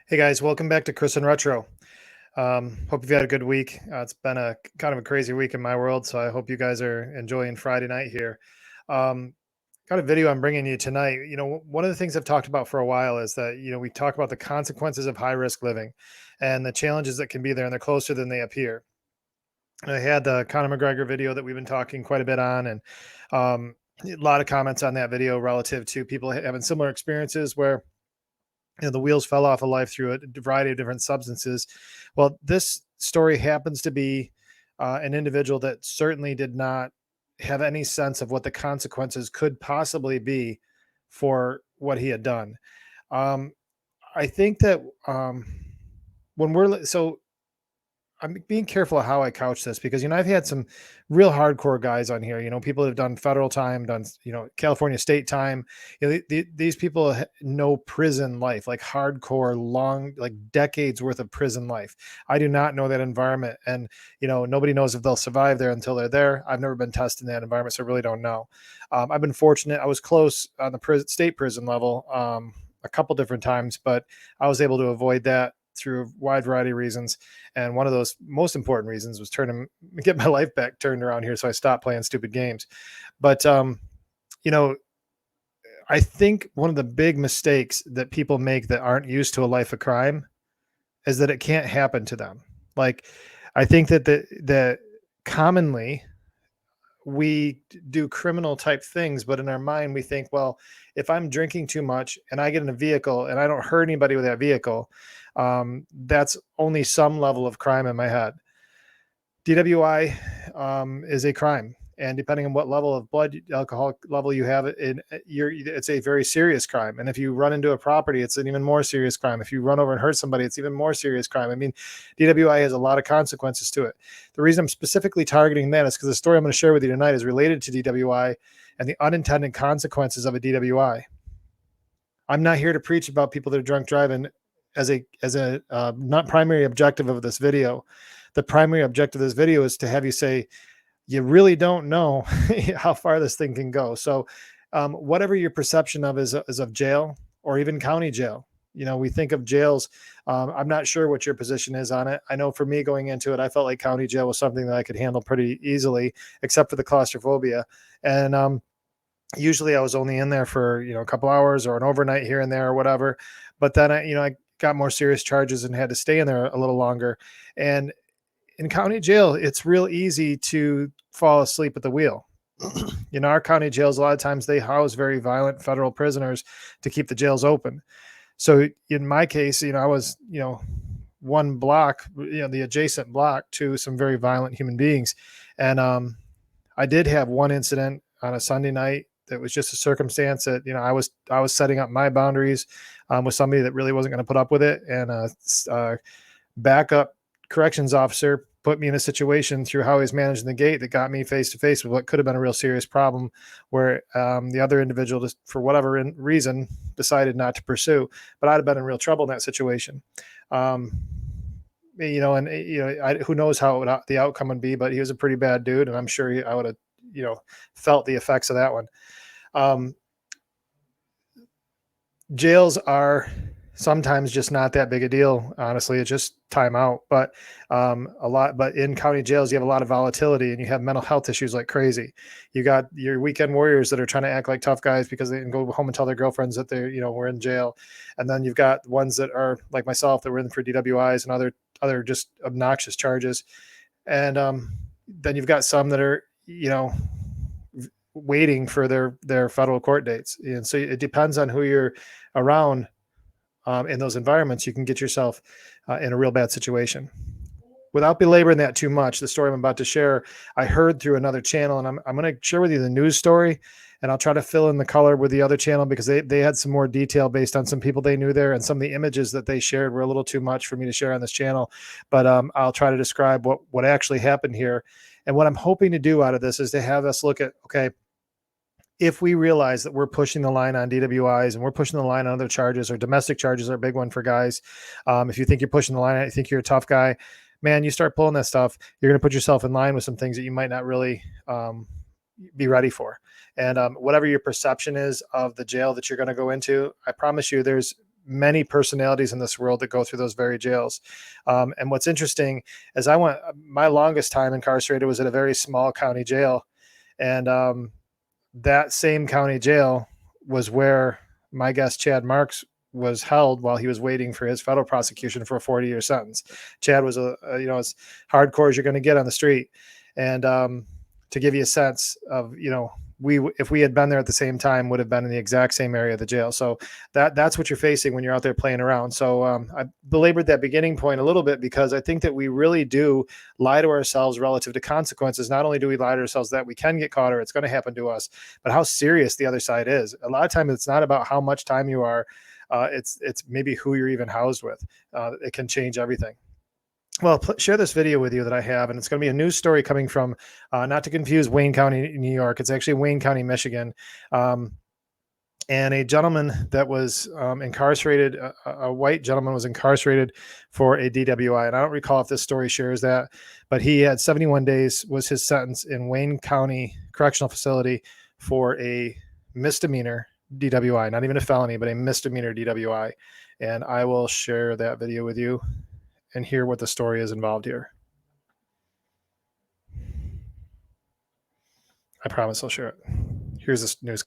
Hey guys, welcome back to Chris and Retro. Hope you've had a good week. It's been a kind of a crazy week in my world, so I hope you guys are enjoying Friday night here. Um, got a video I'm bringing you tonight. One of the things I've talked about for a while is that we talk about the consequences of high risk living and the challenges that can be there, and they're closer than they appear. And I had the Conor McGregor video that we've been talking quite a bit on, and a lot of comments on that video relative to people having similar experiences where the wheels fell off of life through a variety of different substances. Well, this story happens to be an individual that certainly did not have any sense of what the consequences could possibly be for what he had done. Um, I think that when I'm being careful of how I couch this because I've had some real hardcore guys on here. People that have done federal time, done California state time. These people know prison life, like hardcore, long, like decades worth of prison life. I do not know that environment, and nobody knows if they'll survive there until they're there. I've never been tested in that environment, so I really don't know. I've been fortunate. I was close on the state prison level a couple different times, but I was able to avoid that through a wide variety of reasons. And one of those most important reasons was get my life back turned around here. So I stopped playing stupid games. But, I think one of the big mistakes that people make that aren't used to a life of crime is that it can't happen to them. Like, I think that commonly we do criminal type things, but in our mind we think, well, if I'm drinking too much and I get in a vehicle and I don't hurt anybody with that vehicle, that's only some level of crime in my head. DWI is a crime, and depending on what level of blood alcohol level you have, it's a very serious crime. And if you run into a property, it's an even more serious crime. If you run over and hurt somebody, it's even more serious crime. I mean, DWI has a lot of consequences to it. The reason I'm specifically targeting that is because the story I'm going to share with you tonight is related to DWI and the unintended consequences of a DWI. I'm not here to preach about people that are drunk driving as a not primary objective of this video. The primary objective of this video is to have you say, you really don't know how far this thing can go. So whatever your perception of is of jail or even county jail, we think of jails. I'm not sure what your position is on it. I know for me going into it, I felt like county jail was something that I could handle pretty easily, except for the claustrophobia. And usually I was only in there for, a couple hours or an overnight here and there or whatever. But then I got more serious charges and had to stay in there a little longer. And in county jail, it's real easy to fall asleep at the wheel. Our county jails, a lot of times they house very violent federal prisoners to keep the jails open. So in my case, I was, one block, the adjacent block to some very violent human beings. And I did have one incident on a Sunday night that was just a circumstance that, I was setting up my boundaries with somebody that really wasn't going to put up with it. And backup corrections officer put me in a situation through how he was managing the gate that got me face to face with what could have been a real serious problem where the other individual, just for whatever reason, decided not to pursue. But I'd have been in real trouble in that situation. Who knows how the outcome would be, but he was a pretty bad dude. And I'm sure I would have, felt the effects of that one. Jails are sometimes just not that big a deal. Honestly, it's just time out. But but in county jails, you have a lot of volatility and you have mental health issues like crazy. You got your weekend warriors that are trying to act like tough guys because they can go home and tell their girlfriends that they're, we're in jail. And then you've got ones that are like myself that were in for DWIs and other just obnoxious charges. And then you've got some that are, waiting for their federal court dates. And so it depends on who you're around. In those environments, you can get yourself in a real bad situation. Without belaboring that too much, the story I'm about to share, I heard through another channel, and I'm going to share with you the news story, and I'll try to fill in the color with the other channel because they had some more detail based on some people they knew there, and some of the images that they shared were a little too much for me to share on this channel. But I'll try to describe what actually happened here. And what I'm hoping to do out of this is to have us look at, okay, if we realize that we're pushing the line on DWIs and we're pushing the line on other charges, or domestic charges are a big one for guys. If you think you're pushing the line, you think you're a tough guy, man, you start pulling that stuff, you're going to put yourself in line with some things that you might not really be ready for. And whatever your perception is of the jail that you're going to go into, I promise you there's many personalities in this world that go through those very jails. And what's interesting is my longest time incarcerated was at a very small county jail. And that same county jail was where my guest Chad Marks was held while he was waiting for his federal prosecution for a 40-year sentence. Chad was as hardcore as you're going to get on the street. And to give you a sense of, if we had been there at the same time, would have been in the exact same area of the jail. So that's what you're facing when you're out there playing around. So I belabored that beginning point a little bit because I think that we really do lie to ourselves relative to consequences. Not only do we lie to ourselves that we can get caught or it's going to happen to us, but how serious the other side is. A lot of times it's not about how much time you are. It's maybe who you're even housed with. It can change everything. Well, share this video with you that I have, and it's going to be a news story coming from, not to confuse Wayne County, New York. It's actually Wayne County, Michigan. And a gentleman that was incarcerated, a white gentleman was incarcerated for a DWI. And I don't recall if this story shares that, but he had 71 days was his sentence in Wayne County Correctional Facility for a misdemeanor DWI, not even a felony, but a misdemeanor DWI. And I will share that video with you and hear what the story is involved here. I promise I'll share it. Here's this news.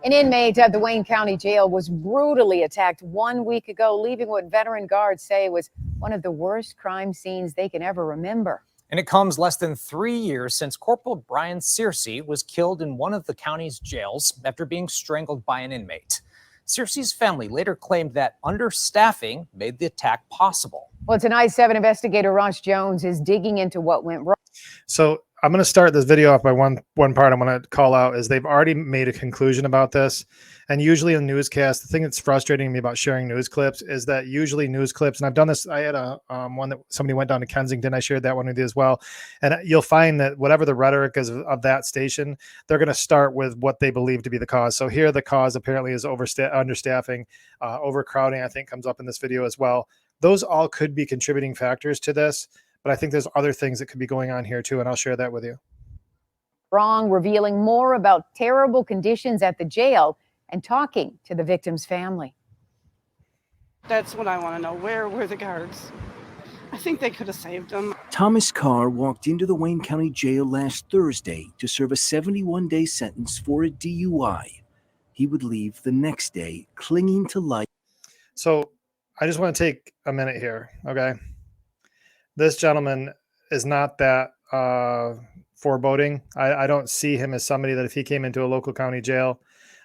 An inmate at the Wayne County Jail was brutally attacked 1 week ago, leaving what veteran guards say was one of the worst crime scenes they can ever remember. And it comes less than 3 years since Corporal Brian Searcy was killed in one of the county's jails after being strangled by an inmate. Searcy's family later claimed that understaffing made the attack possible. Well, tonight, 7 investigator Ross Jones is digging into what went wrong. So I'm going to start this video off by one part I'm going to call out is they've already made a conclusion about this. And usually in newscasts, the thing that's frustrating me about sharing news clips is that usually news clips, and I've done this, I had a one that somebody went down to Kensington. I shared that one with you as well. And you'll find that whatever the rhetoric is of that station, they're going to start with what they believe to be the cause. So here the cause apparently is understaffing, overcrowding, I think comes up in this video as well. Those all could be contributing factors to this, but I think there's other things that could be going on here too, and I'll share that with you. Wrong, revealing more about terrible conditions at the jail and talking to the victim's family. That's what I want to know. Where were the guards? I think they could have saved them. Thomas Carr walked into the Wayne County Jail last Thursday to serve a 71-day sentence for a DUI. He would leave the next day clinging to life. So I just want to take a minute here, okay? This gentleman is not that foreboding. I don't see him as somebody that if he came into a local county jail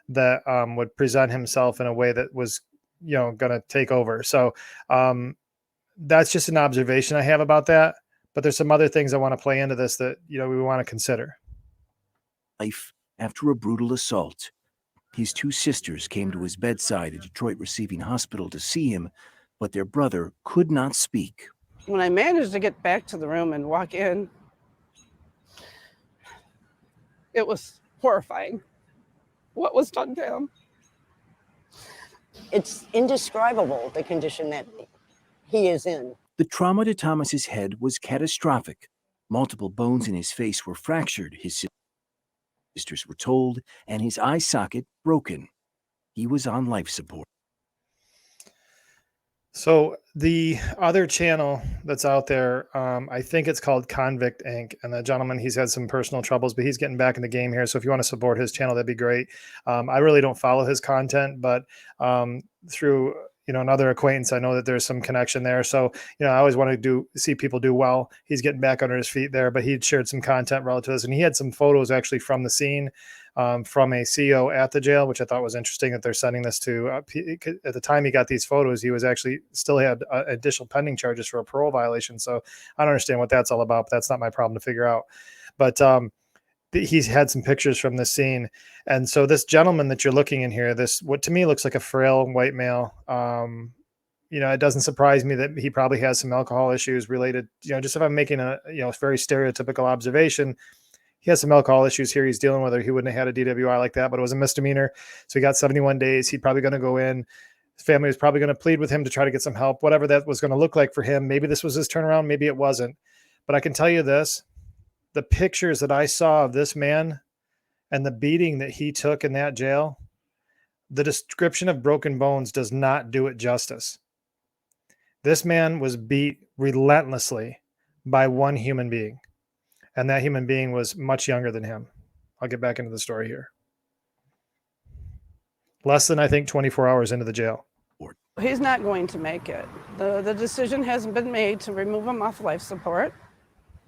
that would present himself in a way that was, going to take over. So that's just an observation I have about that. But there's some other things I want to play into this that, we want to consider. Life after a brutal assault. His 2 sisters came to his bedside at Detroit Receiving Hospital to see him, but their brother could not speak. When I managed to get back to the room and walk in, it was horrifying what was done to him. It's indescribable, the condition that he is in. The trauma to Thomas's head was catastrophic. Multiple bones in his face were fractured, his sisters were told, and his eye socket broken. He was on life support. So the other channel that's out there, I think it's called Convict Inc. And the gentleman, he's had some personal troubles, but he's getting back in the game here. So if you want to support his channel, that'd be great. I really don't follow his content, but through another acquaintance, I know that there's some connection there. So I always want to see people do well. He's getting back under his feet there, but he shared some content relative to this, and he had some photos actually from the scene. From a CO at the jail, which I thought was interesting that they're sending this to. At the time he got these photos, he was actually still had additional pending charges for a parole violation. So I don't understand what that's all about, but that's not my problem to figure out. But he's had some pictures from this scene. And so this gentleman that you're looking in here, this, what to me looks like a frail white male, it doesn't surprise me that he probably has some alcohol issues related, just if I'm making a, very stereotypical observation, he has some alcohol issues here he's dealing with, or he wouldn't have had a DWI like that, but it was a misdemeanor. So he got 71 days. He's probably going to go in. His family was probably going to plead with him to try to get some help, whatever that was going to look like for him. Maybe this was his turnaround. Maybe it wasn't. But I can tell you this, the pictures that I saw of this man and the beating that he took in that jail, the description of broken bones does not do it justice. This man was beat relentlessly by one human being, and that human being was much younger than him. I'll get back into the story here. Less than, I think, 24 hours into the jail. He's not going to make it. The decision hasn't been made to remove him off life support.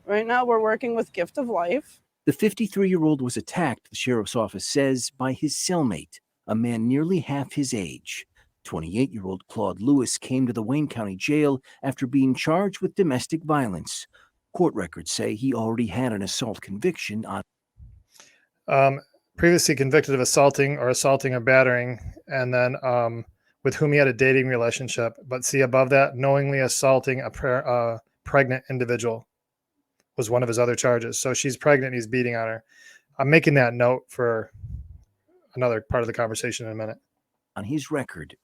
Right now, we're working with Gift of Life. The 53-year-old was attacked, the sheriff's office says, by his cellmate, a man nearly half his age. 28-year-old Claude Lewis came to the Wayne County Jail after being charged with domestic violence. Court records say he already had an assault conviction on. Previously convicted of assaulting or battering, and then with whom he had a dating relationship. But see, above that, knowingly assaulting a pregnant individual was one of his other charges. So she's pregnant, he's beating on her. I'm making that note for another part of the conversation in a minute. On his record.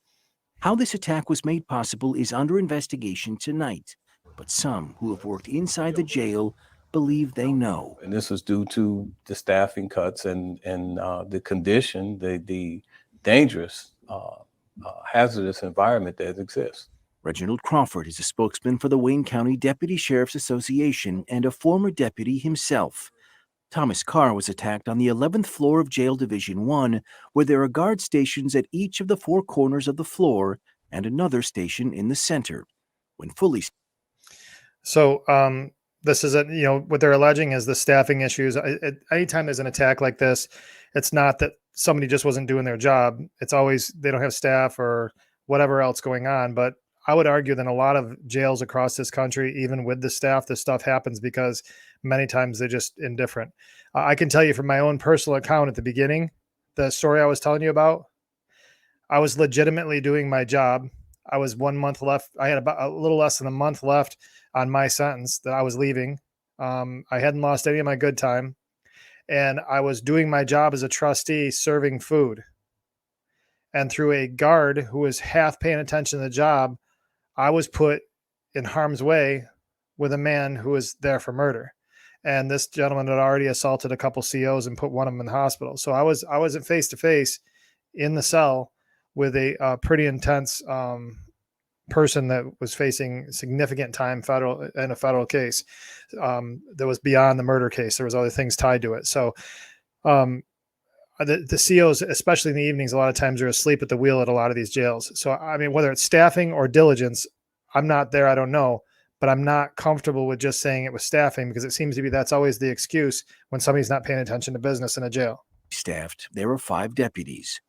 How this attack was made possible is under investigation tonight, but some who have worked inside the jail believe they know. And this was due to the staffing cuts and the condition, the dangerous, hazardous environment that exists. Reginald Crawford is a spokesman for the Wayne County Deputy Sheriff's Association and a former deputy himself. Thomas Carr was attacked on the 11th floor of Jail Division 1, where there are guard stations at each of the four corners of the floor and another station in the center. When fully... So this is, what they're alleging is the staffing issues. Anytime there's an attack like this, it's not that somebody just wasn't doing their job. It's always they don't have staff or whatever else going on. But I would argue that in a lot of jails across this country, even with the staff, this stuff happens because many times they're just indifferent. I can tell you from my own personal account at the beginning, the story I was telling you about, I was legitimately doing my job. I was 1 month left. I had about a little less than a month left on my sentence that I was leaving. I hadn't lost any of my good time. And I was doing my job as a trustee serving food. And through a guard who was half paying attention to the job, I was put in harm's way with a man who was there for murder. And this gentleman had already assaulted a couple COs and put one of them in the hospital. So I wasn't face to face in the cell with a pretty intense person that was facing significant time in a federal case that was beyond the murder case. There was other things tied to it. So the COs, especially in the evenings, a lot of times are asleep at the wheel at a lot of these jails. So, I mean, whether it's staffing or diligence, I'm not there. I don't know, but I'm not comfortable with just saying it was staffing because it seems to be that's always the excuse when somebody's not paying attention to business in a jail. Staffed, there are 5 deputies.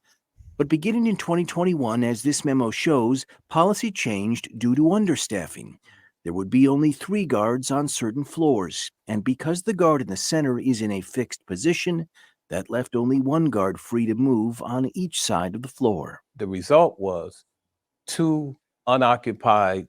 But beginning in 2021, as this memo shows, policy changed due to understaffing. There would be only 3 guards on certain floors, and because the guard in the center is in a fixed position, that left only 1 guard free to move on each side of the floor. The result was 2 unoccupied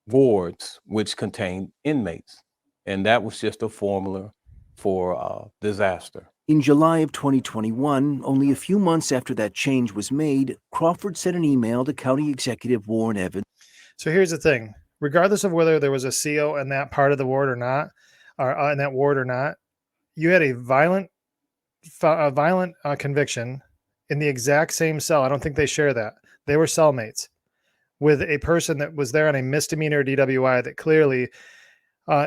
wards which contained inmates, and that was just a formula for disaster. In July of 2021, only a few months after that change was made, Crawford sent an email to County Executive Warren Evans. So here's the thing. Regardless of whether there was a CO in that part of the ward or not, or in that ward or not, you had a violent conviction in the exact same cell. I don't think they share that. They were cellmates with a person that was there on a misdemeanor DWI that clearly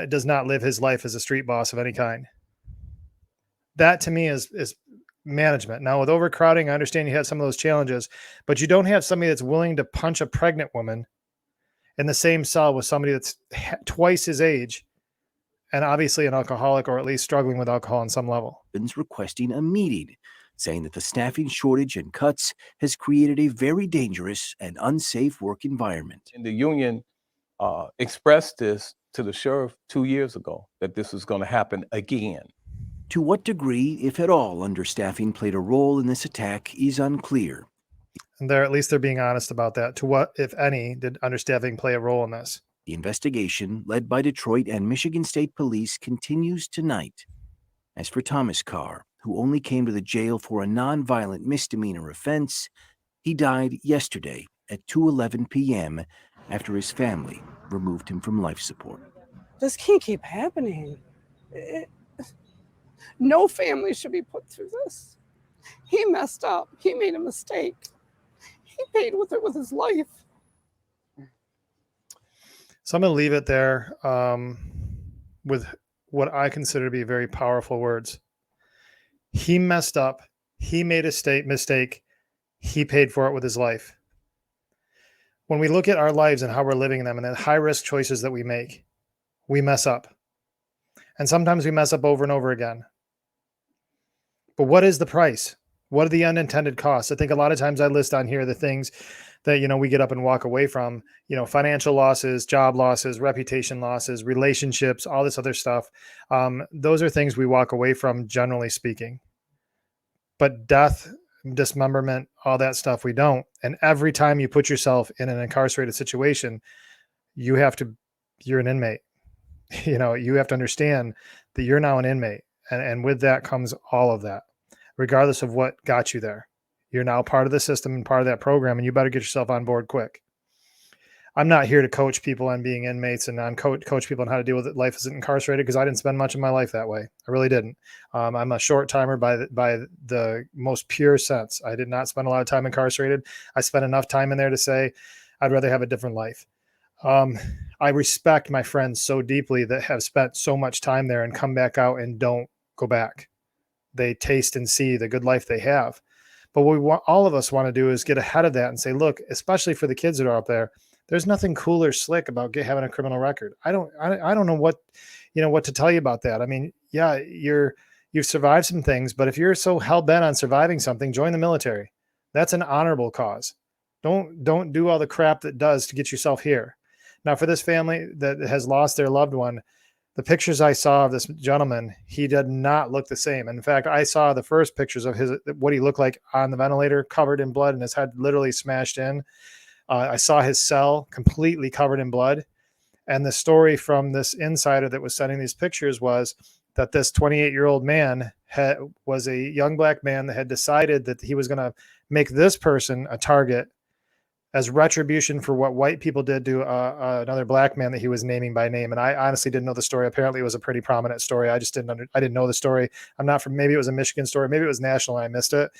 does not live his life as a street boss of any kind. That to me is management. Now with overcrowding, I understand you had some of those challenges, but you don't have somebody that's willing to punch a pregnant woman in the same cell with somebody that's twice his age and obviously an alcoholic or at least struggling with alcohol on some level. Requesting a meeting, saying that the staffing shortage and cuts has created a very dangerous and unsafe work environment. And the union expressed this to the sheriff 2 years ago, that this was going to happen again. To what degree, if at all, understaffing played a role in this attack is unclear. And at least they're being honest about that. To what, if any, did understaffing play a role in this? The investigation, led by Detroit and Michigan State Police, continues tonight. As for Thomas Carr, who only came to the jail for a nonviolent misdemeanor offense, he died yesterday at 2:11 p.m. after his family removed him from life support. This can't keep happening. No family should be put through this. He messed up. He made a mistake. He paid with it with his life. So I'm going to leave it there with what I consider to be very powerful words. He messed up. He made a mistake. He paid for it with his life. When we look at our lives and how we're living them and the high risk choices that we make, we mess up. And sometimes we mess up over and over again. But what is the price? What are the unintended costs? I think a lot of times I list on here the things that, we get up and walk away from, financial losses, job losses, reputation losses, relationships, all this other stuff. Those are things we walk away from, generally speaking. But death, dismemberment, all that stuff, we don't. And every time you put yourself in an incarcerated situation, you're an inmate. You have to understand that you're now an inmate. And with that comes all of that, regardless of what got you there. You're now part of the system and part of that program, and you better get yourself on board quick. I'm not here to coach people on being inmates and on coach people on how to deal with it. Life as incarcerated, because I didn't spend much of my life that way. I really didn't. I'm a short timer by the most pure sense. I did not spend a lot of time incarcerated. I spent enough time in there to say I'd rather have a different life. I respect my friends so deeply that have spent so much time there and come back out and don't go back. They taste and see the good life they have. But what all of us want to do is get ahead of that and say, look, especially for the kids that are out there, there's nothing cool or slick about having a criminal record. I don't know what to tell you about that. I mean, yeah, you've survived some things, but if you're so hell bent on surviving something, join the military. That's an honorable cause. Don't do all the crap that does to get yourself here. Now, for this family that has lost their loved one, the pictures I saw of this gentleman, he did not look the same. In fact, I saw the first pictures of what he looked like on the ventilator, covered in blood and his head literally smashed in. I saw his cell completely covered in blood. And the story from this insider that was sending these pictures was that this 28-year-old man was a young black man that had decided that he was going to make this person a target as retribution for what white people did to another black man that he was naming by name. And I honestly didn't know the story. Apparently it was a pretty prominent story. I just I didn't know the story. Maybe it was a Michigan story. Maybe it was national and I missed it.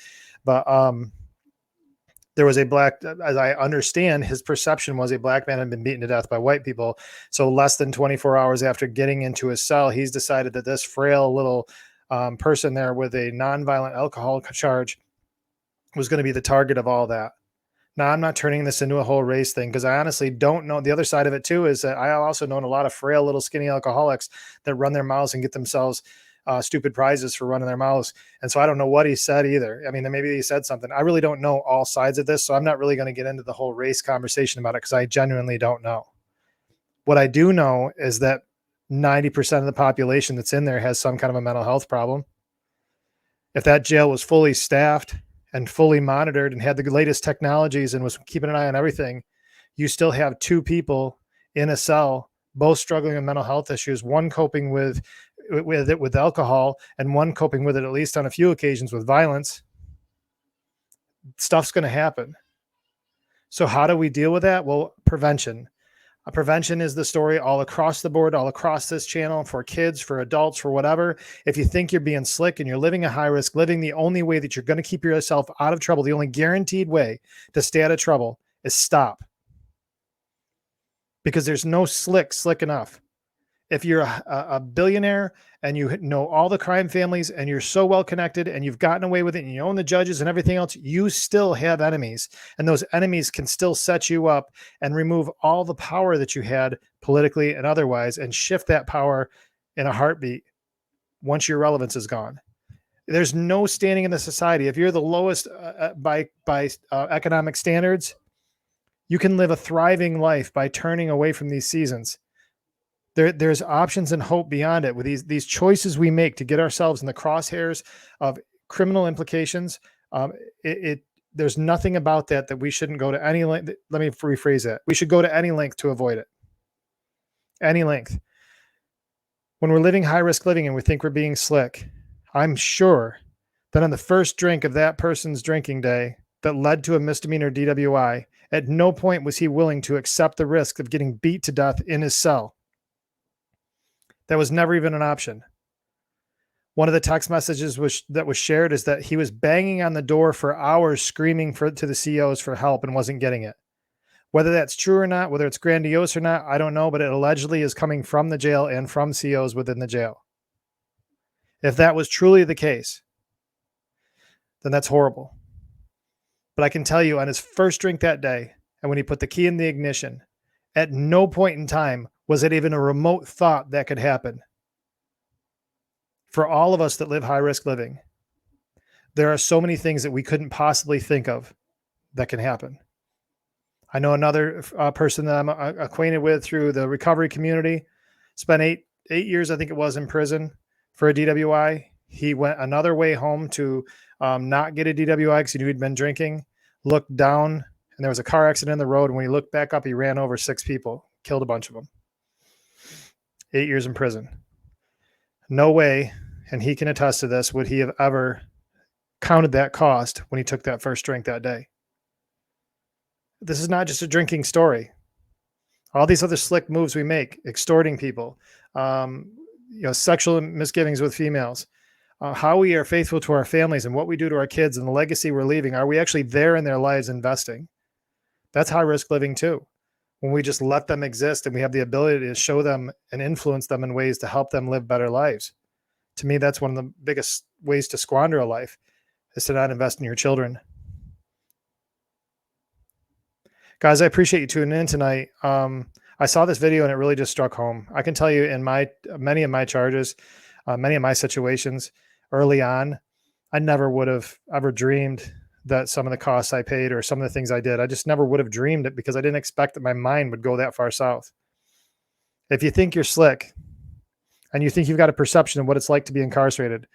But there was a black, as I understand, his perception was a black man had been beaten to death by white people. So less than 24 hours after getting into his cell, he's decided that this frail little person there with a nonviolent alcohol charge was going to be the target of all that. Now, I'm not turning this into a whole race thing because I honestly don't know. The other side of it, too, is that I also know a lot of frail little skinny alcoholics that run their mouths and get themselves stupid prizes for running their mouths. And so I don't know what he said either. I mean, maybe he said something. I really don't know all sides of this. So I'm not really going to get into the whole race conversation about it because I genuinely don't know. What I do know is that 90% of the population that's in there has some kind of a mental health problem. If that jail was fully staffed and fully monitored and had the latest technologies and was keeping an eye on everything, you still have two people in a cell, both struggling with mental health issues, one coping with alcohol and one coping with it, at least on a few occasions, with violence. Stuff's going to happen. So how do we deal with that? Well, prevention. Prevention is the story all across the board, all across this channel, for kids, for adults, for whatever. If you think you're being slick and you're living a high risk living, the only way that you're going to keep yourself out of trouble, the only guaranteed way to stay out of trouble is stop. Because there's no slick enough. If you're a billionaire and you know all the crime families and you're so well connected and you've gotten away with it and you own the judges and everything else, you still have enemies. And those enemies can still set you up and remove all the power that you had politically and otherwise and shift that power in a heartbeat once your relevance is gone. There's no standing in the society. If you're the lowest by economic standards, you can live a thriving life by turning away from these seasons. There's options and hope beyond it with these choices we make to get ourselves in the crosshairs of criminal implications. There's nothing about that we shouldn't go to any length. Let me rephrase that. We should go to any length to avoid it. Any length. When we're living high risk living and we think we're being slick, I'm sure that on the first drink of that person's drinking day that led to a misdemeanor DWI, at no point was he willing to accept the risk of getting beat to death in his cell. That was never even an option. One of the text messages that was shared is that he was banging on the door for hours, screaming to the CEOs for help and wasn't getting it. Whether that's true or not, whether it's grandiose or not, I don't know, but it allegedly is coming from the jail and from CEOs within the jail. If that was truly the case, then that's horrible. But I can tell you, on his first drink that day, and when he put the key in the ignition, at no point in time was it even a remote thought that could happen. For all of us that live high risk living, there are so many things that we couldn't possibly think of that can happen. I know another person that I'm acquainted with through the recovery community, spent eight years, I think it was, in prison for a DWI. He went another way home to not get a DWI because he knew he'd been drinking, looked down, and there was a car accident in the road. And when he looked back up, he ran over 6 people, killed a bunch of them. 8 years in prison. No way, and he can attest to this, would he have ever counted that cost when he took that first drink that day. This is not just a drinking story. All these other slick moves we make, extorting people, sexual misgivings with females, how we are faithful to our families and what we do to our kids and the legacy we're leaving. Are we actually there in their lives investing? That's high risk living too. When we just let them exist and we have the ability to show them and influence them in ways to help them live better lives. To me, that's one of the biggest ways to squander a life, is to not invest in your children. Guys, I appreciate you tuning in tonight. I saw this video and it really just struck home. I can tell you in many of my charges, many of my situations early on, I never would have ever dreamed that some of the costs I paid or some of the things I did, I just never would have dreamed it because I didn't expect that my mind would go that far south. If you think you're slick and you think you've got a perception of what it's like to be incarcerated,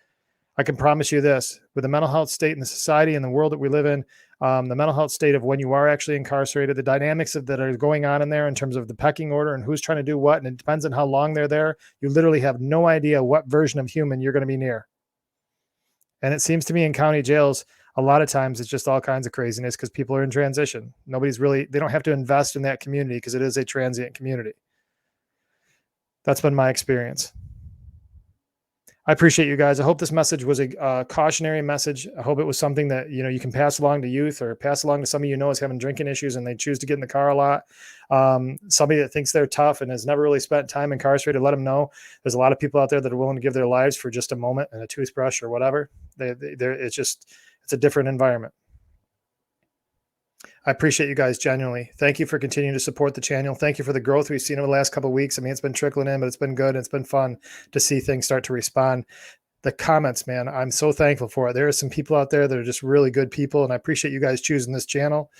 I can promise you this, with the mental health state in the society and the world that we live in, the mental health state of when you are actually incarcerated, the dynamics that are going on in there in terms of the pecking order and who's trying to do what, and it depends on how long they're there. You literally have no idea what version of human you're going to be near. And it seems to me in county jails, a lot of times it's just all kinds of craziness because people are in transition. They don't have to invest in that community because it is a transient community. That's been my experience. I appreciate you guys. I hope this message was a cautionary message. I hope it was something that, you can pass along to youth or pass along to somebody is having drinking issues and they choose to get in the car a lot. Somebody that thinks they're tough and has never really spent time incarcerated, let them know there's a lot of people out there that are willing to give their lives for just a moment and a toothbrush or whatever. It's a different environment. I appreciate you guys genuinely. Thank you for continuing to support the channel. Thank you for the growth we've seen over the last couple of weeks. I mean, it's been trickling in, but it's been good. It's been fun to see things start to respond. The comments, man, I'm so thankful for it. There are some people out there that are just really good people, and I appreciate you guys choosing this channel.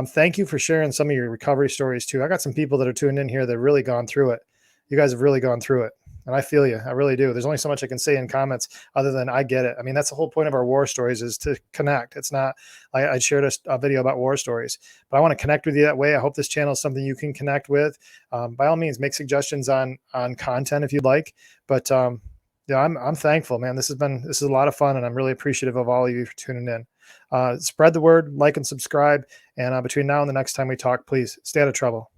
Thank you for sharing some of your recovery stories too. I got some people that are tuned in here that have really gone through it. You guys have really gone through it. And I feel you. I really do. There's only so much I can say in comments other than I get it. I mean, that's the whole point of our war stories, is to connect. It's not, I shared a video about war stories, but I want to connect with you that way. I hope this channel is something you can connect with. By all means, make suggestions on content if you'd like. But yeah, I'm thankful, man. This is a lot of fun, and I'm really appreciative of all of you for tuning in. Spread the word, like and subscribe. And between now and the next time we talk, please stay out of trouble.